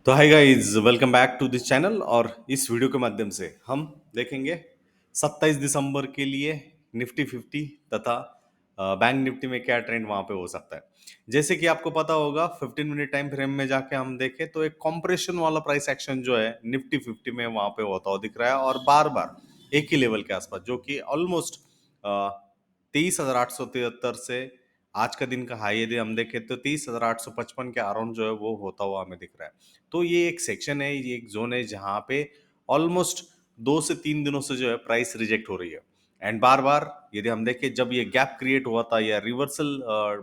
तो hi guys, welcome back to this channel. और इस वीडियो के माध्यम से हम देखेंगे 27 दिसंबर के लिए निफ्टी 50 तथा बैंक निफ्टी में क्या ट्रेंड वहां पे हो सकता है। जैसे कि आपको पता होगा, 15 मिनट टाइम फ्रेम में जाके हम देखें तो एक कॉम्प्रेशन वाला प्राइस एक्शन जो है निफ्टी 50 में वहां पे होता हुआ दिख रहा है, और बार बार एक ही लेवल के आसपास, जो कि ऑलमोस्ट 23,873 से आज का दिन का हाई यदि हम देखें तो 23,855 के अराउंड जो है वो होता हुआ हमें दिख रहा है। तो ये एक सेक्शन है, ये एक जोन है जहां पे ऑलमोस्ट 2 से 3 दिनों से जो है प्राइस रिजेक्ट हो रही है। एंड बार बार यदि हम देखें, जब ये गैप क्रिएट हुआ था या रिवर्सल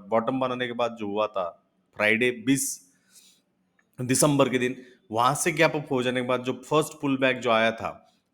बॉटम बनाने के बाद जो हुआ था फ्राइडे 20 दिसंबर के दिन, वहां से गैप अप हो जाने के बाद जो फर्स्ट पुल बैक जो आया था,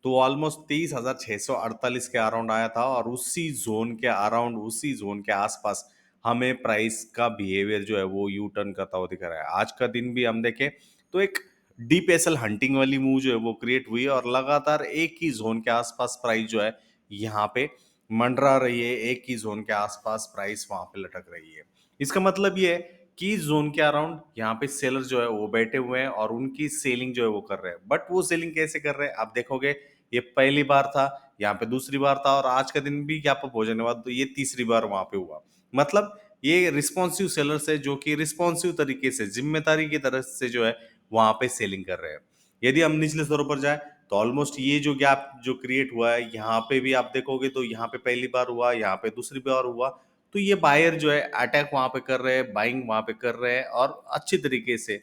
तो ऑलमोस्ट 23,648 के अराउंड आया था, और उसी जोन के अराउंड, उसी जोन के आसपास हमें प्राइस का बिहेवियर जो है वो यू टर्न करता हुआ दिख रहा है। आज का दिन भी हम देखें तो एक डीप एसएल हंटिंग वाली मूव जो है वो क्रिएट हुई है, और लगातार एक ही जोन के आसपास प्राइस जो है यहाँ पे मंडरा रही है, एक ही जोन के आसपास प्राइस वहां पे लटक रही है। इसका मतलब ये है कि जोन के अराउंड यहाँ पे सेलर जो है वो बैठे हुए हैं और उनकी सेलिंग जो है वो कर रहे हैं। बट वो सेलिंग कैसे कर रहे हैं आप देखोगे, ये पहली बार था, यहाँ पे दूसरी बार था, और आज का दिन भी गैप अप हो जाने के बाद तो ये तीसरी बार वहां पे हुआ। मतलब ये रिस्पॉन्सिव सेलर्स है जो कि रिस्पॉन्सिव तरीके से, जिम्मेदारी की तरह से जो है वहां पे सेलिंग कर रहे हैं। यदि हम निचले स्तरों पर जाए तो ऑलमोस्ट ये जो गैप जो क्रिएट हुआ है, यहाँ पे भी आप देखोगे तो यहाँ पे पहली बार हुआ, यहाँ पे दूसरी बार हुआ। तो ये बायर जो है अटैक वहां पे कर रहे हैं, बाइंग वहां पे कर रहे हैं, और अच्छी तरीके से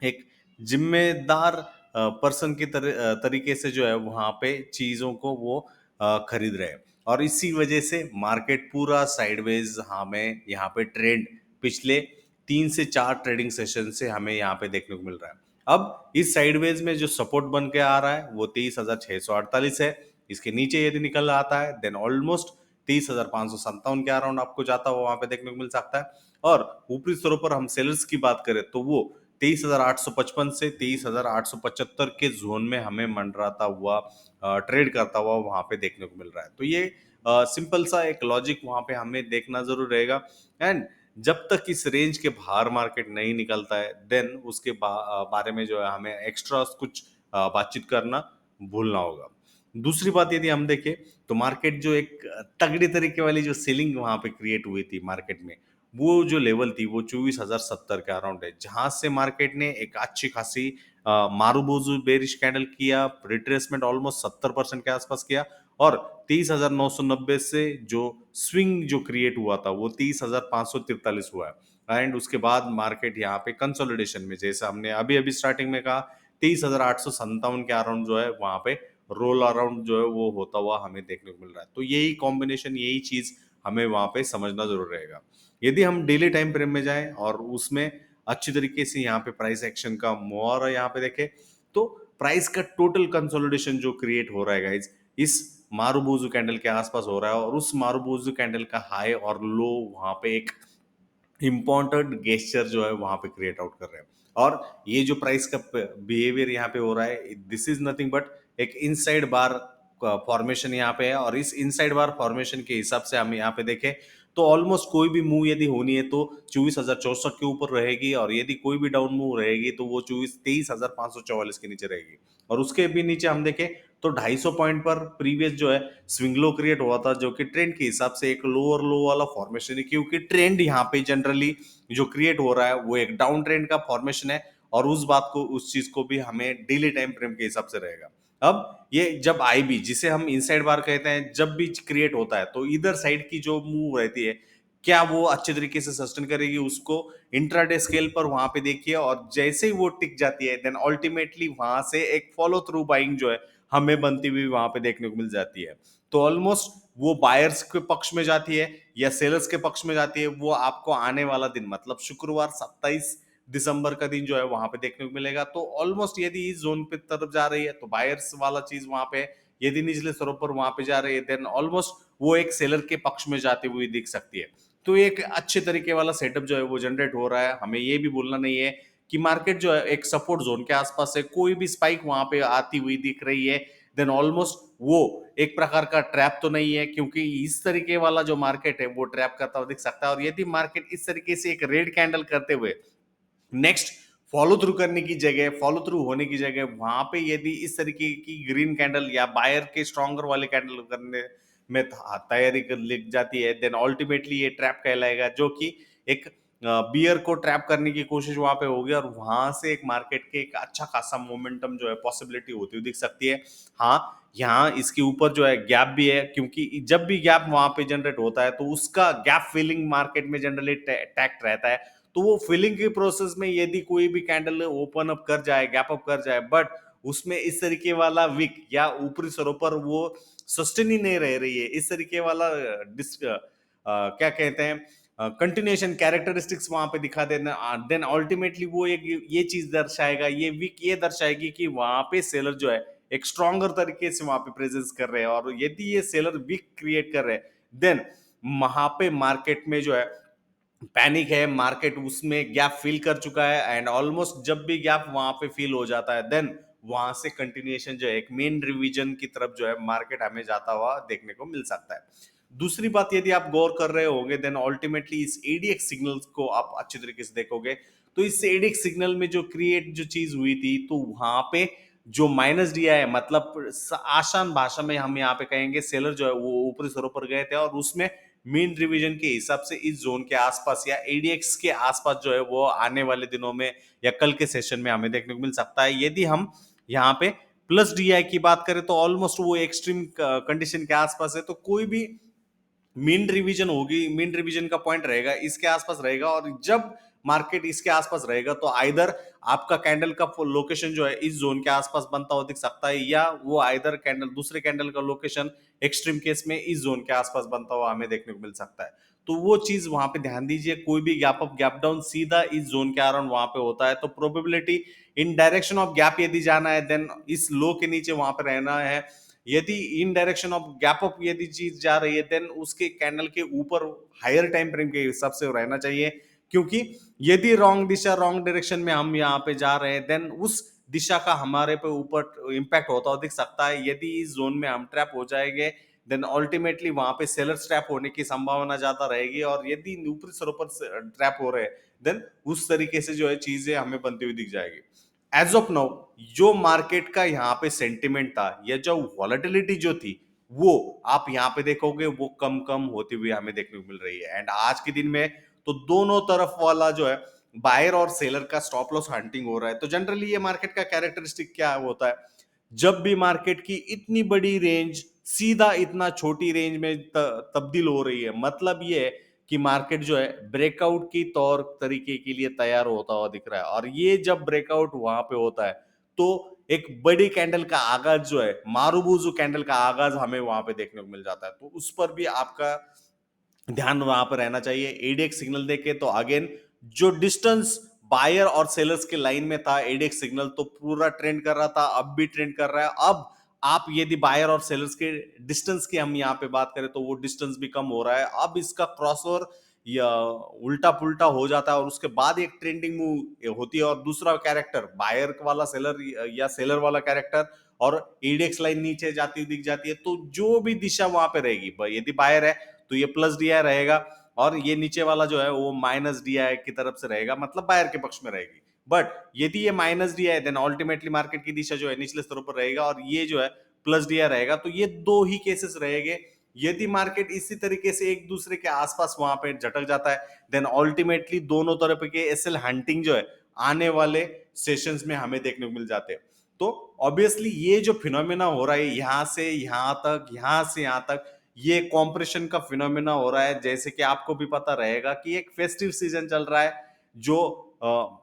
एक जिम्मेदार पर्सन की तरीके से जो है वहां पे चीजों को वो खरीद रहे हैं। और इसी वजह से मार्केट पूरा साइडवेज हमें यहाँ पे ट्रेंड पिछले 3 से 4 ट्रेडिंग सेशन से हमें यहाँ पे देखने को मिल रहा है। अब इस साइडवेज में जो सपोर्ट बन के आ रहा है वो 23,648 है। इसके नीचे यदि निकल आता है देन ऑलमोस्ट 30,557 के अराउंड आपको जाता हुआ वहां पे देखने को मिल सकता है। और ऊपरी स्तरों पर हम सेलर्स की बात करें तो वो 23,855 से 23,875 के जोन में हमें मंडराता हुआ, ट्रेड करता हुआ वहां पे देखने को मिल रहा है। तो ये सिंपल सा एक लॉजिक वहां पे हमें देखना जरूर रहेगा। एंड जब तक इस रेंज के बाहर मार्केट नहीं निकलता है देन उसके बारे में जो है हमें एक्स्ट्रा कुछ बातचीत करना भूलना होगा। दूसरी बात यदि हम देखें तो मार्केट जो एक तगड़ी तरीके वाली जो सेलिंग वहां पे क्रिएट हुई थी मार्केट में, वो जो लेवल थी वो 24,070 के अराउंड है, जहां से मार्केट ने एक अच्छी खासी मारूबोजू बेरिश कैंडल किया, रिट्रेसमेंट ऑलमोस्ट 70% के आसपास किया, और 30,990 से जो स्विंग जो क्रिएट हुआ था वो 30,543 हुआ है। एंड उसके बाद मार्केट यहाँ पे कंसोलिडेशन में, जैसे हमने अभी अभी स्टार्टिंग में कहा, 30,857 के अराउंड जो है वहां पे रोल अराउंड जो है वो होता हुआ हमें देखने को मिल रहा है। तो यही कॉम्बिनेशन, यही चीज हमें वहां पे समझना जरूर रहेगा। यदि हम डेली टाइम फ्रेम में जाएं और उसमें अच्छी तरीके से यहाँ पे प्राइस एक्शन का मोर यहाँ पे देखें, तो प्राइस का टोटल कंसोलिडेशन जो क्रिएट हो रहा है गाइज, इस मारूबोजू कैंडल के आसपास हो रहा है, और उस मारूबोजू कैंडल का हाई और लो वहां पे एक इम्पॉर्टेंट गेस्चर जो है वहां पे क्रिएट आउट कर रहे हैं। और ये जो प्राइस का बिहेवियर यहाँ पे हो रहा है, दिस इज नथिंग बट एक इनसाइड बार फॉर्मेशन यहाँ पे है। और इस इनसाइड बार फॉर्मेशन के हिसाब से हम यहाँ पे देखें तो ऑलमोस्ट कोई भी मूव यदि होनी है तो 24,064 के ऊपर रहेगी, और यदि कोई भी डाउन मूव रहेगी तो वो 23,544 के नीचे रहेगी। और उसके भी नीचे हम देखें तो 250 पॉइंट पर प्रीवियस जो है स्विंग लो क्रिएट हुआ था, जो कि ट्रेंड के हिसाब से एक लोअर लो वाला फॉर्मेशन है, क्योंकि ट्रेंड यहाँ पे जनरली जो क्रिएट हो रहा है वो एक डाउन ट्रेंड का फॉर्मेशन है। और उस बात को, उस चीज को भी हमें डेली टाइम फ्रेम के हिसाब से रहेगा। अब ये जब आईबी, जिसे हम इनसाइड बार कहते हैं, जब भी क्रिएट होता है तो इधर साइड की जो मूव रहती है, क्या वो अच्छे तरीके से सस्टेन करेगी उसको इंट्राडे स्केल पर वहां पे देखिए, और जैसे ही वो टिक जाती है देन अल्टीमेटली वहां से एक फॉलो थ्रू बाइंग जो है हमें बनती हुई वहां पे देखने को मिल जाती है। तो ऑलमोस्ट वो बायर्स के पक्ष में जाती है या सेलर्स के पक्ष में जाती है, वो आपको आने वाला दिन मतलब शुक्रवार 27 दिसंबर का दिन जो है वहां पे देखने को मिलेगा। तो ऑलमोस्ट यदि इस जोन पे तरफ जा रही है तो बायर्स वाला चीज वहां पे है। यदि निचले स्तरों पर वहां पे जा रही है देन ऑलमोस्ट वो एक सेलर के पक्ष में जाती हुई दिख सकती है। तो एक अच्छे तरीके वाला सेटअप जो है वो जनरेट हो रहा है। हमें ये भी बोलना नहीं है कि मार्केट जो है एक सपोर्ट जोन के आसपास है, कोई भी स्पाइक वहां पे आती हुई दिख रही है देन ऑलमोस्ट वो एक प्रकार का ट्रैप तो नहीं है, क्योंकि इस तरीके वाला जो मार्केट है वो ट्रैप करता हुआ दिख सकता है। और यदि मार्केट इस तरीके से एक रेड कैंडल करते हुए नेक्स्ट फॉलो थ्रू करने की जगह, फॉलो थ्रू होने की जगह वहां पे यदि इस तरीके की ग्रीन कैंडल या बायर के स्ट्रॉन्गर वाले कैंडल करने में तैयारी कर लग जाती है, देन अल्टीमेटली ये ट्रैप कहलाएगा, जो कि एक बियर को ट्रैप करने की कोशिश वहां पे होगी और वहां से एक मार्केट के एक अच्छा खासा मोमेंटम जो है पॉसिबिलिटी होती हुई दिख सकती है। हाँ, यहाँ इसके ऊपर जो है गैप भी है, क्योंकि जब भी गैप वहां पे जनरेट होता है तो उसका गैप फिलिंग मार्केट में जनरली टैक्ट रहता है। तो वो फिलिंग के प्रोसेस में यदि कोई भी कैंडल ओपन अप कर जाए, गैप अप कर जाए, बट उसमें इस तरीके वाला विक या ऊपरी सरों पर वो सस्टेन ही नहीं रह रही है, इस तरीके वाला क्या कहते हैं कंटिन्यूएशन कैरेक्टरिस्टिक्स वहां पे दिखा देना, देन अल्टीमेटली वो एक ये चीज दर्शाएगा, ये विक ये दर्शाएगी कि वहां पे सेलर जो है एक स्ट्रॉन्गर तरीके से वहां पे प्रेजेंस कर रहे हैं, और यदि ये सेलर विक क्रिएट कर रहे हैं, देन वहां पे मार्केट में जो है पैनिक है, मार्केट उसमें गैप फिल कर चुका है, एंड ऑलमोस्ट जब भी गैप वहां पे फिल हो जाता है, देन वहां से कंटिन्यूएशन जो है एक मेन रिवीजन की तरफ जो है मार्केट हमें जाता हुआ देखने को मिल सकता है। दूसरी बात, यदि आप गौर कर रहे होंगे, देन अल्टीमेटली इस एडीएक्स सिग्नल्स को आप अच्छी तरीके से देखोगे, तो इस एडीएक्स सिग्नल में जो क्रिएट जो चीज हुई थी, तो वहां पे जो माइनस दिया है, मतलब आसान भाषा में हम यहाँ पे कहेंगे सेलर जो है वो ऊपरी स्तरों पर गए थे, और उसमें मीन रिवीजन के हिसाब से इस जोन के आसपास या एडीएक्स के आसपास जो है वो आने वाले दिनों में या कल के सेशन में हमें देखने को मिल सकता है। यदि हम यहाँ पे प्लस डीआई की बात करें तो ऑलमोस्ट वो एक्सट्रीम कंडीशन के आसपास है, तो कोई भी मीन रिवीजन होगी, मीन रिवीजन का पॉइंट रहेगा इसके आसपास रहेगा, और जब मार्केट इसके आसपास रहेगा तो आइदर आपका कैंडल का लोकेशन जो है इस जोन के आसपास बनता हुआ दिख सकता है, या वो आइदर कैंडल दूसरे कैंडल का लोकेशन एक्सट्रीम केस में इस जोन के आसपास बनता हुआ हमें देखने को मिल सकता है। तो वो चीज वहां पे ध्यान दीजिए, कोई भी गैप अप गैप डाउन सीधा इस जोन के अराउंड वहां पे होता है, तो probability in direction of gap यदि जाना है, देन इस लो के नीचे वहां पे रहना है। यदि इन डायरेक्शन ऑफ गैप अप यदि चीज जा रही है, देन उसके कैंडल के ऊपर हायर टाइम फ्रेम के हिसाब से रहना चाहिए, क्योंकि यदि रॉन्ग दिशा रॉन्ग डायरेक्शन में हम यहाँ पे जा रहे हैं, देन उस दिशा का हमारे पे ऊपर इंपैक्ट होता हुआ दिख सकता है। यदि इस जोन में हम ट्रैप हो जाएंगे, देन अल्टीमेटली वहां पे सेलर ट्रैप होने की संभावना ज्यादा रहेगी, और यदि ऊपरी स्तरों पर ट्रैप हो रहे हैं, देन उस तरीके से जो है चीजें हमें बनती हुई दिख जाएगी। एज ऑफ नाउ जो मार्केट का यहाँ पे सेंटिमेंट था या जो वॉलेटिलिटी जो थी, वो आप यहाँ पे देखोगे वो कम कम होती हुई हमें देखने को मिल रही है, एंड आज के दिन में तो दोनों तरफ वाला जो है बायर और सेलर का स्टॉप लॉस हंटिंग हो रहा है। तो जनरली ये मार्केट का कैरेक्टरिस्टिक क्या होता है, जब भी मार्केट की इतनी बड़ी रेंज सीधा इतना छोटी रेंज में तब्दील हो रही है, मतलब ये है कि मार्केट जो है ब्रेकआउट की तौर तरीके के लिए तैयार होता हुआ दिख रहा है, और ये जब ब्रेकआउट वहां पे होता है तो एक बड़ी कैंडल का आगाज जो है मारूबूजू कैंडल का आगाज हमें वहां पे देखने को मिल जाता है, तो उस पर भी आपका ध्यान वहां पर रहना चाहिए। एडीएक्स सिग्नल देखे तो अगेन जो डिस्टेंस बायर और सेलर्स के लाइन में था, एडीएक्स सिग्नल तो पूरा ट्रेंड कर रहा था, अब भी ट्रेंड कर रहा है। अब आप यदि बायर और सेलर्स के डिस्टेंस की हम यहाँ पे बात करें तो वो डिस्टेंस भी कम हो रहा है, अब इसका क्रॉसओवर या उल्टा पुल्टा हो जाता है, और उसके बाद एक ट्रेंडिंग मूव होती है, और दूसरा कैरेक्टर बायर वाला सेलर या सेलर वाला कैरेक्टर और एडीएक्स लाइन नीचे जाती हुई दिख जाती है। तो जो भी दिशा वहां पे रहेगी, यदि बायर है तो ये प्लस डीआई रहेगा, और ये नीचे वाला जो है वो माइनस डीआई की तरफ से रहेगा, मतलब बायर के पक्ष में रहेगी। बट यदि ये minus DI, then ultimately market की दिशा जो है निचले स्तरों पर रहेगा, और ये जो है प्लस डीआई रहेगा। तो ये दो ही केसेस रहेंगे। यदि मार्केट इसी तरीके से एक दूसरे के आसपास वहां पे झटक जाता है, देन अल्टीमेटली दोनों तरफ के एसएल हंटिंग जो है आने वाले सेशंस में हमें देखने को मिल जाते हैं। तो ऑब्वियसली ये जो फिनोमेना हो रहा है यहां से यहां तक, यहां से यहां तक, ये कॉम्प्रेशन का फिनोमेना हो रहा है। जैसे कि आपको भी पता रहेगा कि एक फेस्टिव सीजन चल रहा है, जो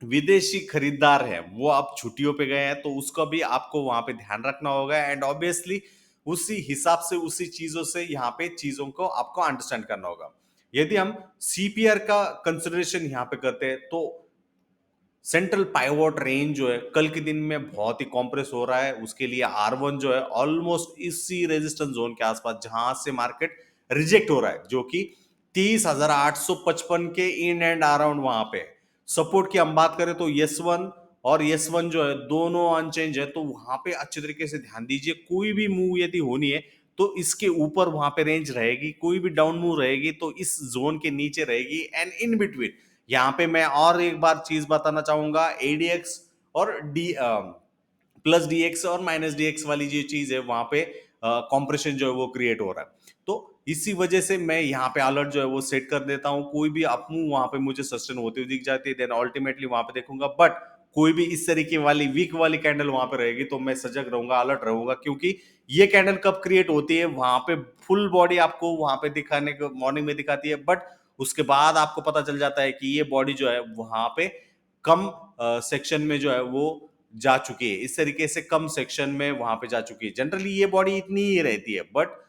विदेशी खरीदार है वो अब छुट्टियों पे गए हैं, तो उसका भी आपको वहां पे ध्यान रखना होगा, एंड ऑब्वियसली उसी हिसाब से उसी चीजों से यहाँ पे चीजों को आपको अंडरस्टैंड करना होगा। यदि हम सीपीआर का कंसिडरेशन यहाँ पे करते हैं तो सेंट्रल पाइवोट रेंज जो है कल के दिन में बहुत ही कॉम्प्रेस हो रहा है, उसके लिए R1 जो है ऑलमोस्ट इसी रेजिस्टेंस जोन के आसपास जहां से मार्केट रिजेक्ट हो रहा है, जो कि 30,855 के इन एंड अराउंड वहां पे सपोर्ट की हम बात करें तो S1 और S1 जो है दोनों अनचेंज है, तो वहां पे अच्छे तरीके से ध्यान दीजिए, कोई भी मूव यदि होनी है तो इसके ऊपर वहां पे रेंज रहेगी, कोई भी डाउन मूव रहेगी तो इस जोन के नीचे रहेगी, एंड इन बिटवीन यहाँ पे मैं और एक बार चीज बताना चाहूंगा, एडीएक्स और डी प्लस डीएक्स और माइनस डीएक्स वाली जो चीज है वहां पे कॉम्प्रेशन जो है वो क्रिएट हो रहा है। तो इसी वजह से मैं यहाँ पे अलर्ट जो है वो सेट कर देता हूँ। कोई भी अपमूव वहां पे मुझे सस्टेन होती हुई दिख जाती है, देन अल्टीमेटली वहां पे देखूंगा। बट कोई भी इस तरीके वाली वीक वाली कैंडल वहां पे रहेगी तो मैं सजग रहूंगा, अलर्ट रहूंगा, क्योंकि ये कैंडल कब क्रिएट होती है, वहां पे फुल बॉडी आपको वहां पे दिखाने को मॉर्निंग में दिखाती है, बट उसके बाद आपको पता चल जाता है कि ये बॉडी जो है वहां पे कम सेक्शन में जो है वो जा चुकी है। इस तरीके से कम सेक्शन में वहां पे जा चुकी है। जनरली ये बॉडी इतनी ही रहती है, बट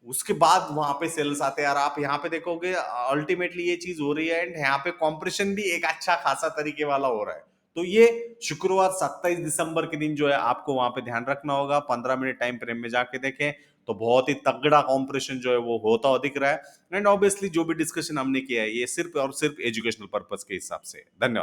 उसके बाद वहां पे सेल्स आते हैं। और आप यहाँ पे देखोगे अल्टीमेटली ये चीज हो रही है, एंड यहाँ पे कॉम्प्रेशन भी एक अच्छा खासा तरीके वाला हो रहा है। तो ये शुक्रवार 27 दिसंबर के दिन जो है आपको वहां पे ध्यान रखना होगा। 15 मिनट टाइम फ्रेम में जाके देखें तो बहुत ही तगड़ा कॉम्प्रेशन जो है वो होता हुआ दिख रहा है। एंड ऑब्वियसली जो भी डिस्कशन हमने किया है ये सिर्फ और सिर्फ एजुकेशनल पर्पज के हिसाब से। धन्यवाद।